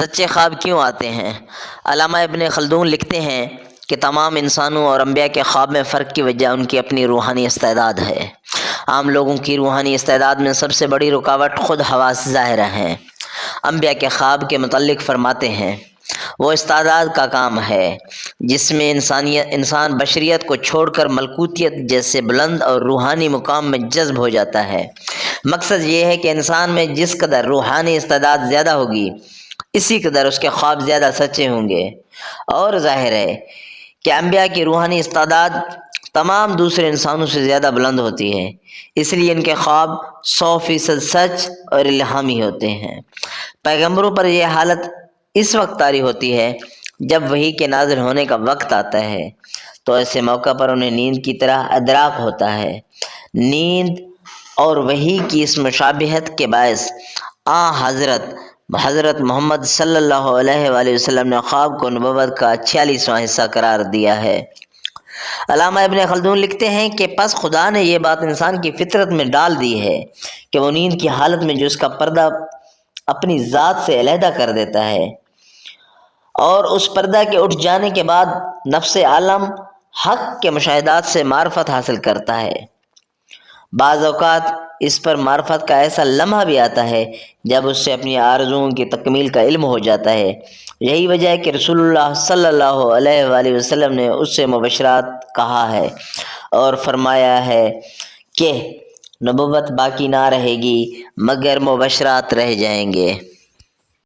سچے خواب کیوں آتے ہیں؟ علامہ ابن خلدون لکھتے ہیں کہ تمام انسانوں اور انبیاء کے خواب میں فرق کی وجہ ان کی اپنی روحانی استعداد ہے۔ عام لوگوں کی روحانی استعداد میں سب سے بڑی رکاوٹ خود حواس ظاہرہ ہیں۔ انبیاء کے خواب کے متعلق فرماتے ہیں، وہ استعداد کا کام ہے جس میں انسان بشریت کو چھوڑ کر ملکوتیت جیسے بلند اور روحانی مقام میں جذب ہو جاتا ہے۔ مقصد یہ ہے کہ انسان میں جس قدر روحانی استعداد زیادہ ہوگی، اسی قدر اس کے خواب زیادہ سچے ہوں گے۔ اور ظاہر ہے کہ انبیاء کی روحانی استعداد تمام دوسرے انسانوں سے زیادہ بلند ہوتی ہے، اس لیے ان کے خواب 100% سچ اور الہامی ہوتے ہیں۔ پیغمبروں پر یہ حالت اس وقت طاری ہوتی ہے جب وحی کے نازل ہونے کا وقت آتا ہے، تو ایسے موقع پر انہیں نیند کی طرح ادراک ہوتا ہے۔ نیند اور وحی کی اس مشابہت کے باعث حضرت محمد صلی اللہ علیہ وآلہ وسلم نے خواب کو نبوت کا 46واں حصہ قرار دیا ہے۔ علامہ ابن خلدون لکھتے ہیں کہ پس خدا نے یہ بات انسان کی فطرت میں ڈال دی ہے کہ وہ نیند کی حالت میں جو اس کا پردہ اپنی ذات سے علیحدہ کر دیتا ہے اور اس پردہ کے اٹھ جانے کے بعد نفس عالم حق کے مشاہدات سے معرفت حاصل کرتا ہے۔ بعض اوقات اس پر معرفت کا ایسا لمحہ بھی آتا ہے جب اس سے اپنی آرزوؤں کی تکمیل کا علم ہو جاتا ہے۔ یہی وجہ ہے کہ رسول اللہ صلی اللہ علیہ وآلہ وسلم نے اس سے مبشرات کہا ہے اور فرمایا ہے کہ نبوت باقی نہ رہے گی مگر مبشرات رہ جائیں گے۔